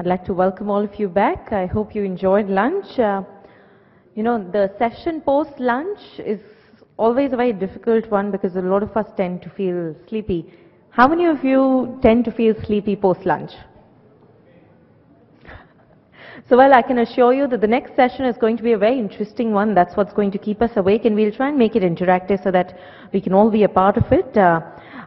I'd like to welcome all of you back. I hope you enjoyed lunch. The session post-lunch is always a very difficult one because a lot of us tend to feel sleepy. How many of you tend to feel sleepy post-lunch? So, well, I can assure you that the next session is going to be a very interesting one. That's what's going to keep us awake, and we'll try and make it interactive so that we can all be a part of it.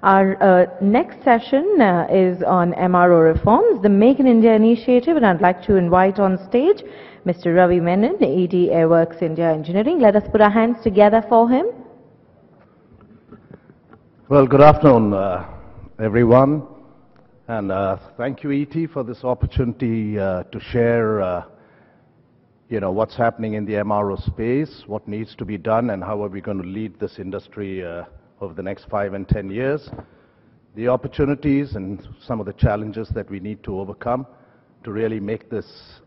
Our next session is on MRO reforms, the Make in India initiative, and I'd like to invite on stage Mr. Ravi Menon, ED Airworks India Engineering. Let us put our hands together for him. Well, good afternoon, everyone. And thank you, ET, for this opportunity to share, what's happening in the MRO space, what needs to be done, and how are we going to lead this industry over the next 5 and 10 years, the opportunities and some of the challenges that we need to overcome to really make this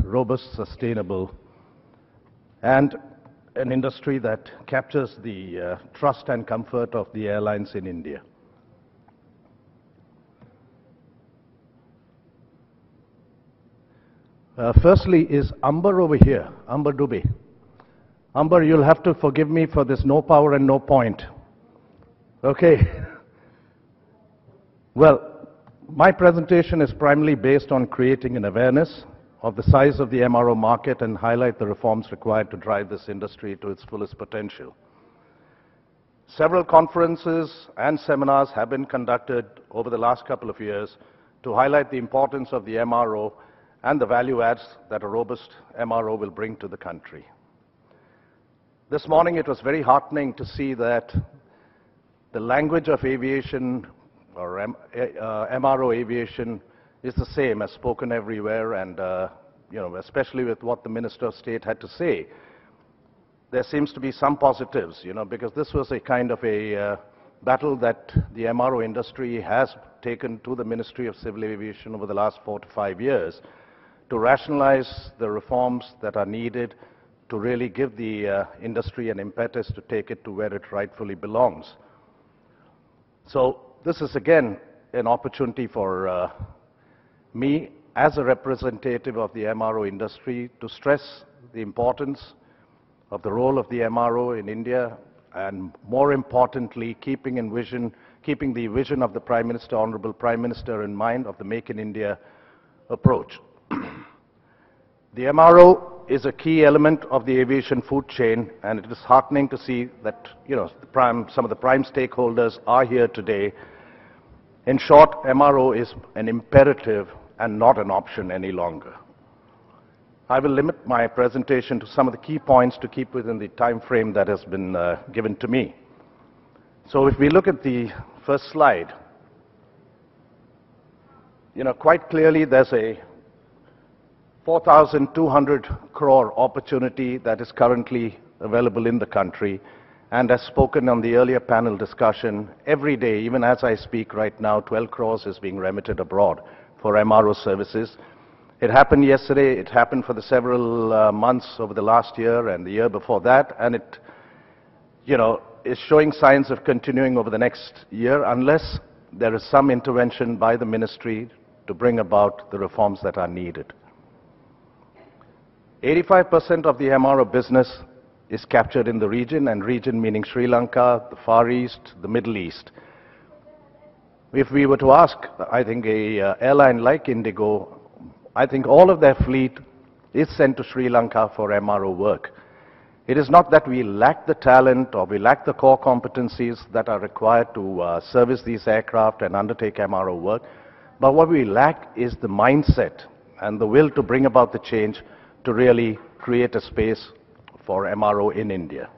robust, sustainable, and an industry that captures the trust and comfort of the airlines in India. Firstly is Amber over here, Amber Dubey. Amber, you'll have to forgive me for this no power and no point. Okay. Well, my presentation is primarily based on creating an awareness of the size of the MRO market and highlight the reforms required to drive this industry to its fullest potential. Several conferences and seminars have been conducted over the last couple of years to highlight the importance of the MRO and the value adds that a robust MRO will bring to the country. This morning it was very heartening to see that the language of aviation or MRO aviation is the same as spoken everywhere, and especially with what the Minister of State had to say. There seems to be some positives, because this was a kind of a battle that the MRO industry has taken to the Ministry of Civil Aviation over the last 4 to 5 years to rationalize the reforms that are needed to really give the industry an impetus to take it to where it rightfully belongs. So this is again an opportunity for me as a representative of the MRO industry to stress the importance of the role of the MRO in India, and more importantly, keeping the vision of the Prime Minister, Honorable Prime Minister, in mind of the Make in India approach. The MRO is a key element of the aviation food chain, and it is heartening to see that some of the prime stakeholders are here today. In short, MRO is an imperative and not an option any longer. I will limit my presentation to some of the key points to keep within the time frame that has been given to me. So if we look at the first slide, quite clearly there's a 4,200 crore opportunity that is currently available in the country. And as spoken on the earlier panel discussion, every day, even as I speak right now, 12 crores is being remitted abroad for MRO services. It happened yesterday, it happened for the several months over the last year and the year before that, and it is showing signs of continuing over the next year unless there is some intervention by the ministry to bring about the reforms that are needed. 85% of the MRO business is captured in the region, and region meaning Sri Lanka, the Far East, the Middle East. If we were to ask, I think, a airline like Indigo, I think all of their fleet is sent to Sri Lanka for MRO work. It is not that we lack the talent or we lack the core competencies that are required to service these aircraft and undertake MRO work, but what we lack is the mindset and the will to bring about the change to really create a space for MRO in India.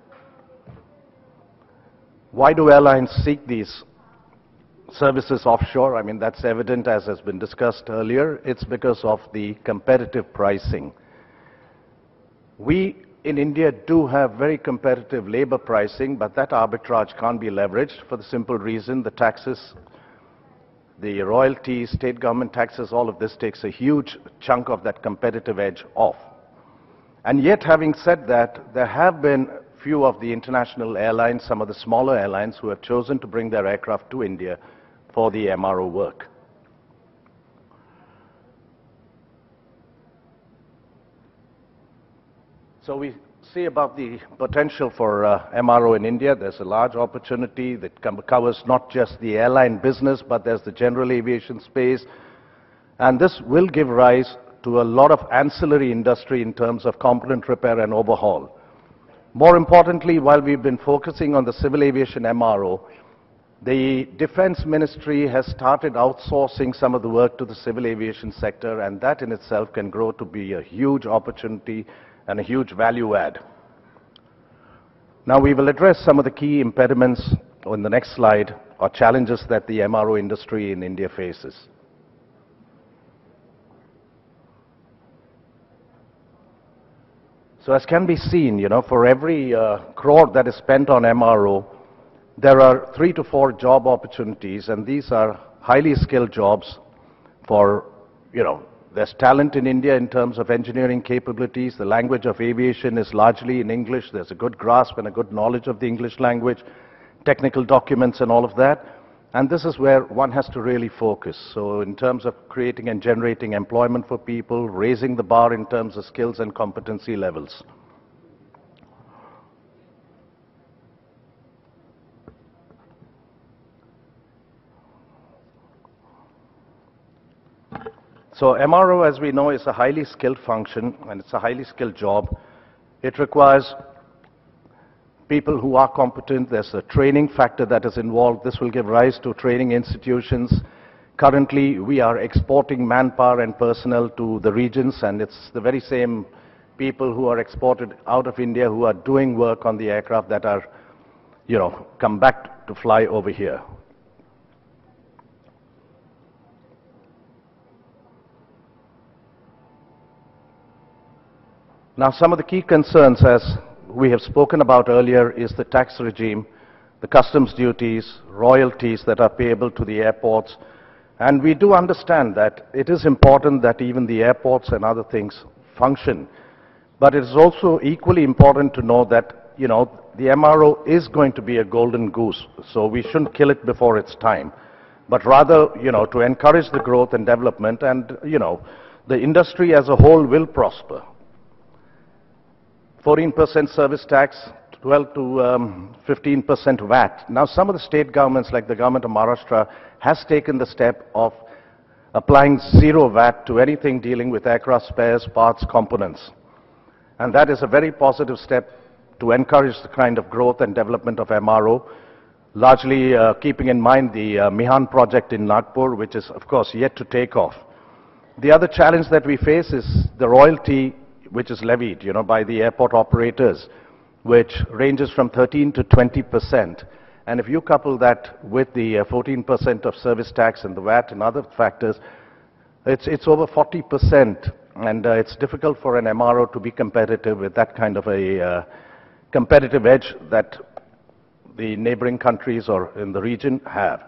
Why do airlines seek these services offshore? I mean, that's evident, as has been discussed earlier. It's because of the competitive pricing. We in India do have very competitive labor pricing, but that arbitrage can't be leveraged for the simple reason the taxes, the royalties, state government taxes, all of this takes a huge chunk of that competitive edge off. And yet, having said that, there have been few of the international airlines, some of the smaller airlines, who have chosen to bring their aircraft to India for the MRO work. So we see about the potential for MRO in India. There's a large opportunity that covers not just the airline business, but there's the general aviation space. And this will give rise to a lot of ancillary industry in terms of component repair and overhaul. More importantly, while we've been focusing on the civil aviation MRO, the Defense Ministry has started outsourcing some of the work to the civil aviation sector, and that in itself can grow to be a huge opportunity and a huge value add. Now we will address some of the key impediments on the next slide, or challenges that the MRO industry in India faces. So as can be seen, for every crore that is spent on MRO, there are 3 to 4 job opportunities, and these are highly skilled jobs for, there's talent in India in terms of engineering capabilities. The language of aviation is largely in English. There's a good grasp and a good knowledge of the English language, technical documents and all of that. And this is where one has to really focus. So in terms of creating and generating employment for people, raising the bar in terms of skills and competency levels. So MRO, as we know, is a highly skilled function, and it's a highly skilled job. It requires people who are competent. There's a training factor that is involved. This will give rise to training institutions. Currently, we are exporting manpower and personnel to the regions, and it's the very same people who are exported out of India who are doing work on the aircraft that are, come back to fly over here. Now, some of the key concerns, as we have spoken about earlier, is the tax regime, the customs duties, royalties that are payable to the airports. And we do understand that it is important that even the airports and other things function. But it is also equally important to know that, the MRO is going to be a golden goose, so we shouldn't kill it before its time. But rather, to encourage the growth and development, and, the industry as a whole will prosper. 14% service tax, 12 to 15% VAT. Now, some of the state governments, like the government of Maharashtra, has taken the step of applying zero VAT to anything dealing with aircraft spares, parts, components. And that is a very positive step to encourage the kind of growth and development of MRO, largely keeping in mind the Mihan project in Nagpur, which is, of course, yet to take off. The other challenge that we face is the royalty which is levied, by the airport operators, which ranges from 13 to 20%. And if you couple that with the 14% of service tax and the VAT and other factors, it's over 40%. And it's difficult for an MRO to be competitive with that kind of a competitive edge that the neighboring countries or in the region have.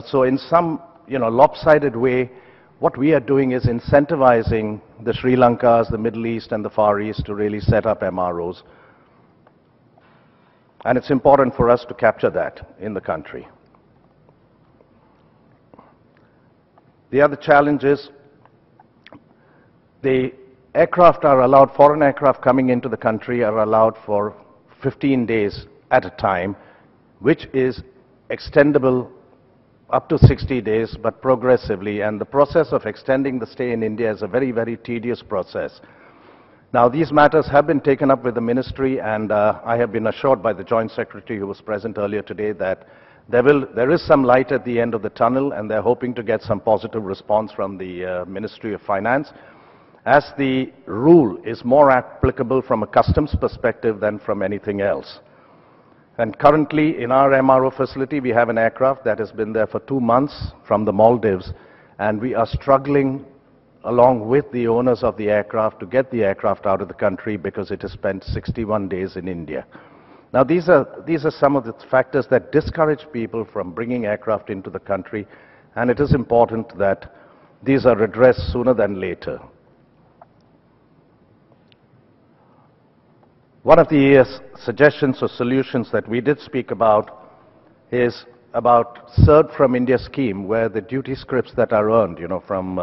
So in some, lopsided way, what we are doing is incentivizing the Sri Lankas, the Middle East, and the Far East to really set up MROs. And it's important for us to capture that in the country. The other challenge is the aircraft are allowed, foreign aircraft coming into the country are allowed for 15 days at a time, which is extendable up to 60 days, but progressively, and the process of extending the stay in India is a very, very tedious process. Now, these matters have been taken up with the ministry, and I have been assured by the Joint Secretary who was present earlier today that there is some light at the end of the tunnel, and they're hoping to get some positive response from the Ministry of Finance, as the rule is more applicable from a customs perspective than from anything else. And currently, in our MRO facility, we have an aircraft that has been there for 2 months from the Maldives, and we are struggling along with the owners of the aircraft to get the aircraft out of the country because it has spent 61 days in India. Now, these are some of the factors that discourage people from bringing aircraft into the country, and it is important that these are addressed sooner than later. One of the suggestions or solutions that we did speak about is about Served from India scheme, where the duty scrips that are earned, from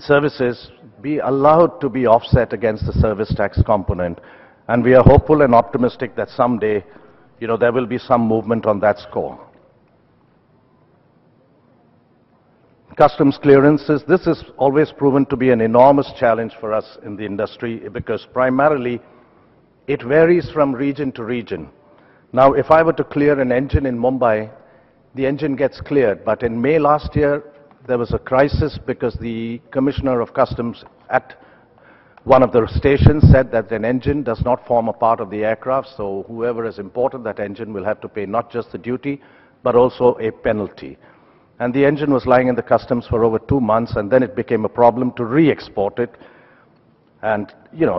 services be allowed to be offset against the service tax component. And we are hopeful and optimistic that someday, there will be some movement on that score. Customs clearances, this has always proven to be an enormous challenge for us in the industry because primarily it varies from region to region. Now, if I were to clear an engine in Mumbai, the engine gets cleared, but in May last year, there was a crisis because the Commissioner of Customs at one of the stations said that an engine does not form a part of the aircraft, so whoever has imported that engine will have to pay not just the duty, but also a penalty. And the engine was lying in the customs for over 2 months, and then it became a problem to re-export it. And,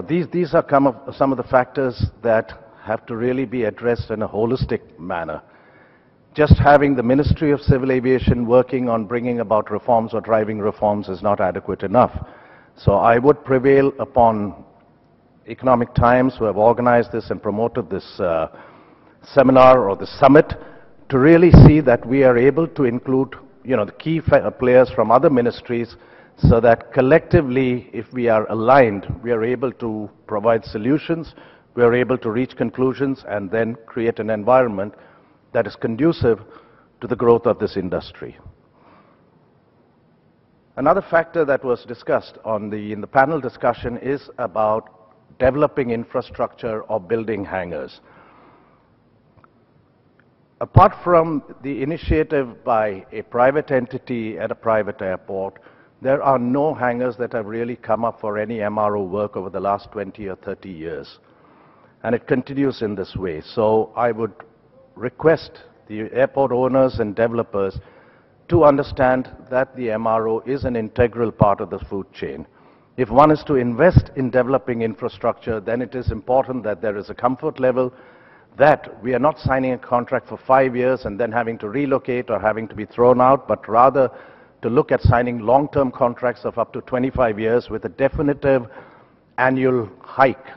these are some of the factors that have to really be addressed in a holistic manner. Just having the Ministry of Civil Aviation working on bringing about reforms or driving reforms is not adequate enough. So I would prevail upon Economic Times, who have organized this and promoted this seminar or the summit, to really see that we are able to include the key players from other ministries so that collectively, if we are aligned, we are able to provide solutions, we are able to reach conclusions, and then create an environment that is conducive to the growth of this industry. Another factor that was discussed in the panel discussion is about developing infrastructure or building hangars. Apart from the initiative by a private entity at a private airport, there are no hangars that have really come up for any MRO work over the last 20 or 30 years. And it continues in this way. So I would request the airport owners and developers to understand that the MRO is an integral part of the food chain. If one is to invest in developing infrastructure, then it is important that there is a comfort level that we are not signing a contract for 5 years and then having to relocate or having to be thrown out, but rather to look at signing long-term contracts of up to 25 years with a definitive annual hike,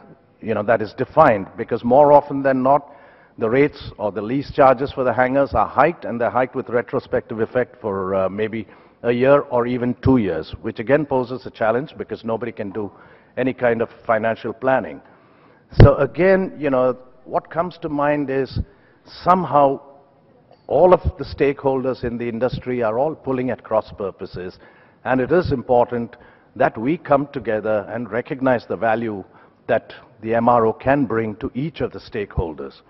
that is defined, because more often than not, the rates or the lease charges for the hangars are hiked, and they're hiked with retrospective effect for maybe a year or even 2 years, which again poses a challenge because nobody can do any kind of financial planning. So again, what comes to mind is somehow all of the stakeholders in the industry are all pulling at cross purposes, and it is important that we come together and recognize the value that the MRO can bring to each of the stakeholders.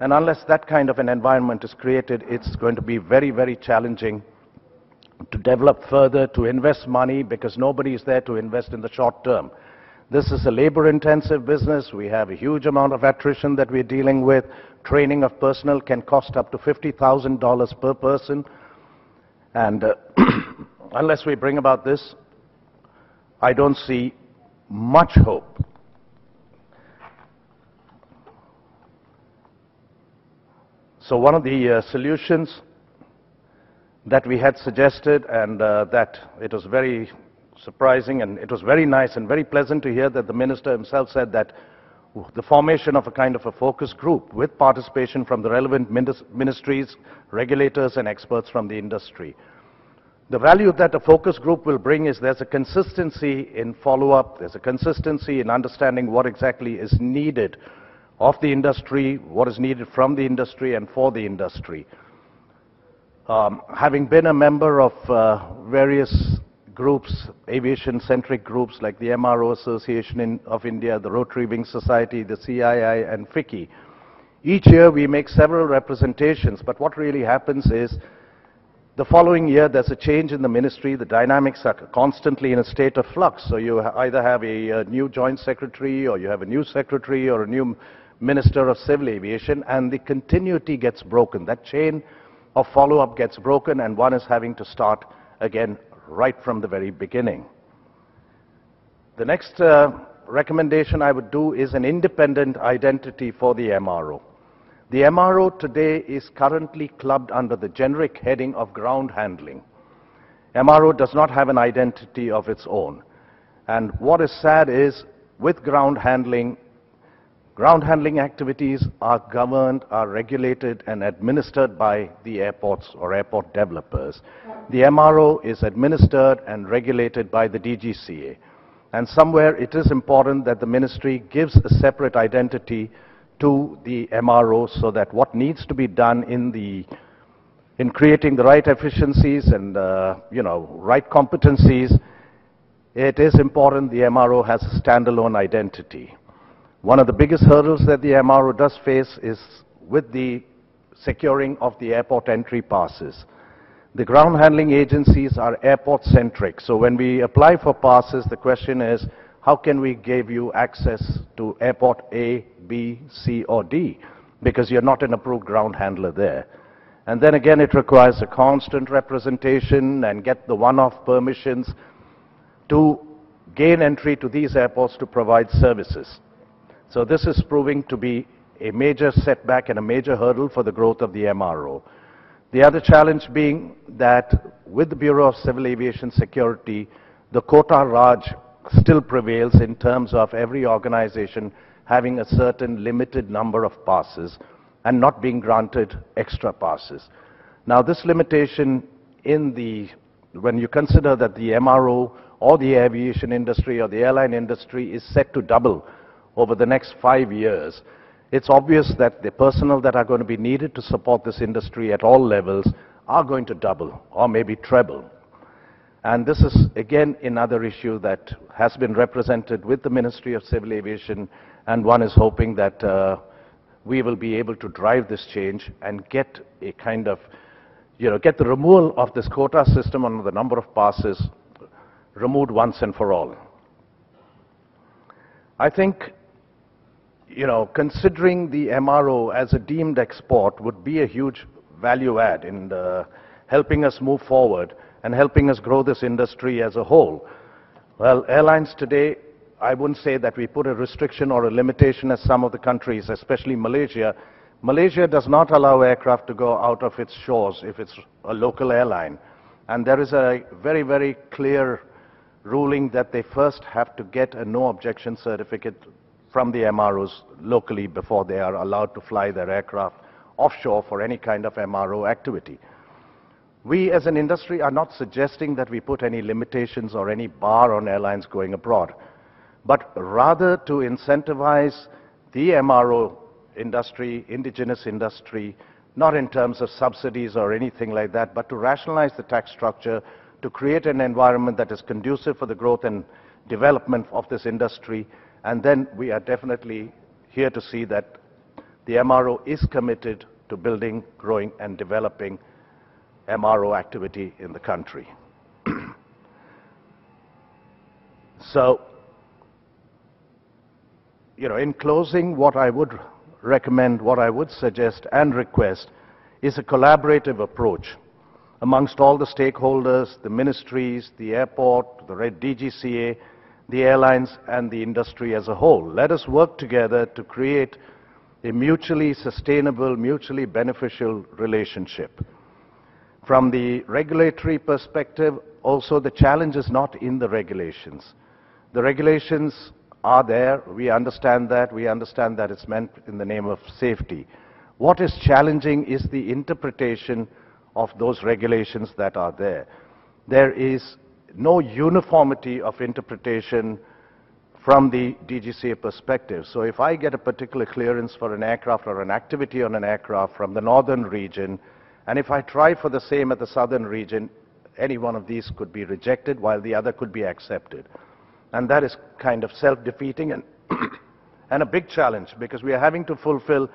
And unless that kind of an environment is created, it's going to be very, very challenging to develop further, to invest money, because nobody is there to invest in the short term. This is a labor-intensive business. We have a huge amount of attrition that we're dealing with. Training of personnel can cost up to $50,000 per person. And unless we bring about this, I don't see much hope. So one of the solutions that we had suggested, and that it was very surprising, and it was very nice and very pleasant to hear that the minister himself said that the formation of a kind of a focus group with participation from the relevant ministries, regulators, and experts from the industry. The value that a focus group will bring is there's a consistency in follow-up, there's a consistency in understanding what exactly is needed of the industry, what is needed from the industry and for the industry. Having been a member of various groups, aviation-centric groups like the MRO Association of India, the Rotary Wing Society, the CII, and FICCI, each year we make several representations, but what really happens is the following year there's a change in the ministry, the dynamics are constantly in a state of flux, so you either have a new joint secretary, or you have a new secretary, or a new Minister of Civil Aviation, and the continuity gets broken. That chain of follow-up gets broken, and one is having to start again right from the very beginning. The next recommendation I would do is an independent identity for the MRO. The MRO today is currently clubbed under the generic heading of ground handling. MRO does not have an identity of its own. And what is sad is, with ground handling, Ground handling activities are governed, are regulated and administered by the airports or airport developers. The MRO is administered and regulated by the DGCA. And somewhere it is important that the ministry gives a separate identity to the MRO so that what needs to be done in creating the right efficiencies and right competencies, it is important the MRO has a standalone identity. One of the biggest hurdles that the MRO does face is with the securing of the airport entry passes. The ground handling agencies are airport-centric, so when we apply for passes, the question is, how can we give you access to airport A, B, C, or D? Because you're not an approved ground handler there. And then again, it requires a constant representation and get the one-off permissions to gain entry to these airports to provide services. So this is proving to be a major setback and a major hurdle for the growth of the MRO. The other challenge being that with the Bureau of Civil Aviation Security, the quota Raj still prevails in terms of every organization having a certain limited number of passes and not being granted extra passes. Now this limitation when you consider that the MRO or the aviation industry or the airline industry is set to double over the next 5 years, it's obvious that the personnel that are going to be needed to support this industry at all levels are going to double or maybe treble. And this is again another issue that has been represented with the Ministry of Civil Aviation, and one is hoping that we will be able to drive this change and get a kind of, get the removal of this quota system on the number of passes removed once and for all. I think considering the MRO as a deemed export would be a huge value add in helping us move forward and helping us grow this industry as a whole. Well, airlines today, I wouldn't say that we put a restriction or a limitation as some of the countries, especially Malaysia. Malaysia does not allow aircraft to go out of its shores if it's a local airline. And there is a very, very clear ruling that they first have to get a no objection certificate from the MROs locally before they are allowed to fly their aircraft offshore for any kind of MRO activity. We as an industry are not suggesting that we put any limitations or any bar on airlines going abroad, but rather to incentivize the MRO industry, indigenous industry, not in terms of subsidies or anything like that, but to rationalize the tax structure, to create an environment that is conducive for the growth and development of this industry. And then we are definitely here to see that the MRO is committed to building, growing, and developing MRO activity in the country. So, in closing, what I would recommend, what I would suggest and request is a collaborative approach amongst all the stakeholders, the ministries, the airport, the DGCA, the airlines, and the industry as a whole. Let us work together to create a mutually sustainable, mutually beneficial relationship. From the regulatory perspective, also the challenge is not in the regulations. The regulations are there, we understand that it's meant in the name of safety. What is challenging is the interpretation of those regulations that are there. There is no uniformity of interpretation from the DGCA perspective. So if I get a particular clearance for an aircraft or an activity on an aircraft from the northern region, and if I try for the same at the southern region, any one of these could be rejected while the other could be accepted. And that is kind of self-defeating and, and a big challenge, because we are having to fulfill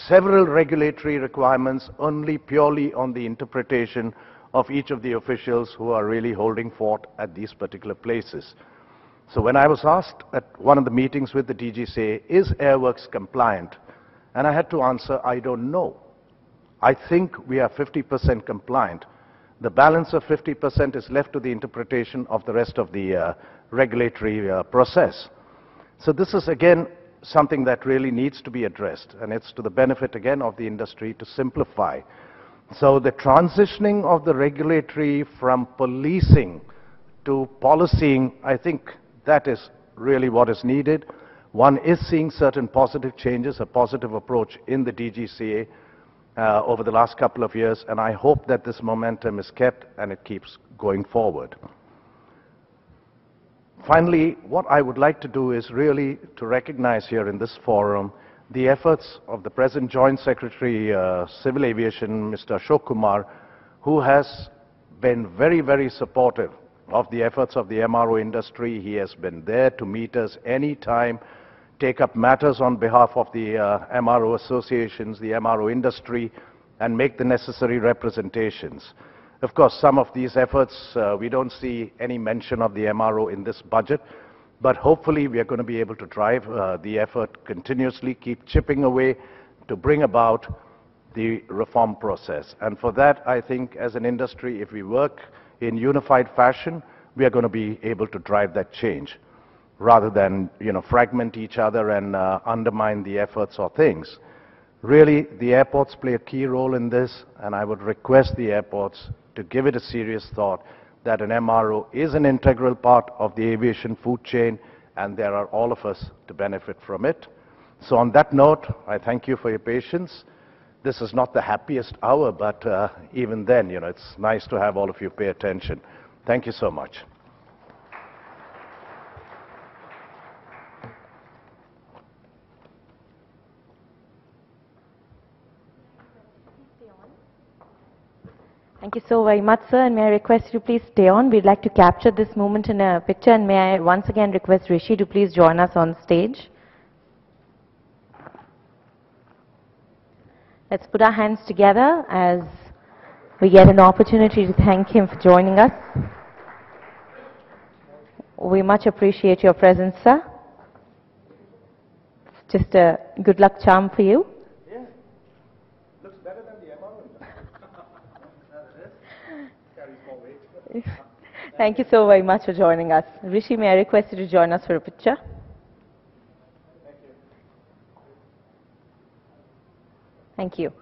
several regulatory requirements only purely on the interpretation of each of the officials who are really holding fort at these particular places. So when I was asked at one of the meetings with the DGCA, is Airworks compliant? And I had to answer, I don't know. I think we are 50% compliant. The balance of 50% is left to the interpretation of the rest of the regulatory process. So this is again something that really needs to be addressed, and it's to the benefit again of the industry to simplify. So the transitioning of the regulatory from policing to policying, I think that is really what is needed. One is seeing certain positive changes, a positive approach in the DGCA over the last couple of years, and I hope that this momentum is kept and it keeps going forward. Finally, what I would like to do is really to recognize here in this forum the efforts of the present Joint Secretary, Civil Aviation, Mr. Ashok Kumar, who has been very, very supportive of the efforts of the MRO industry. He has been there to meet us anytime, take up matters on behalf of the MRO associations, the MRO industry, and make the necessary representations. Of course, some of these efforts, we don't see any mention of the MRO in this budget, but hopefully we are going to be able to drive the effort continuously, keep chipping away to bring about the reform process. And for that, I think as an industry, if we work in unified fashion, we are going to be able to drive that change rather than, fragment each other and undermine the efforts or things. Really, the airports play a key role in this, and I would request the airports to give it a serious thought that an MRO is an integral part of the aviation food chain, and there are all of us to benefit from it. So on that note, I thank you for your patience. This is not the happiest hour, but even then, it's nice to have all of you pay attention. Thank you so much. Thank you so very much, sir, and may I request you to please stay on. We'd like to capture this moment in a picture, and may I once again request Rishi to please join us on stage. Let's put our hands together as we get an opportunity to thank him for joining us. We much appreciate your presence, sir. It's just a good luck charm for you. Yeah. Looks better than the MRO. Carries more weight. Thank you so very much for joining us. Rishi, may I request you to join us for a picture? Thank you. Thank you.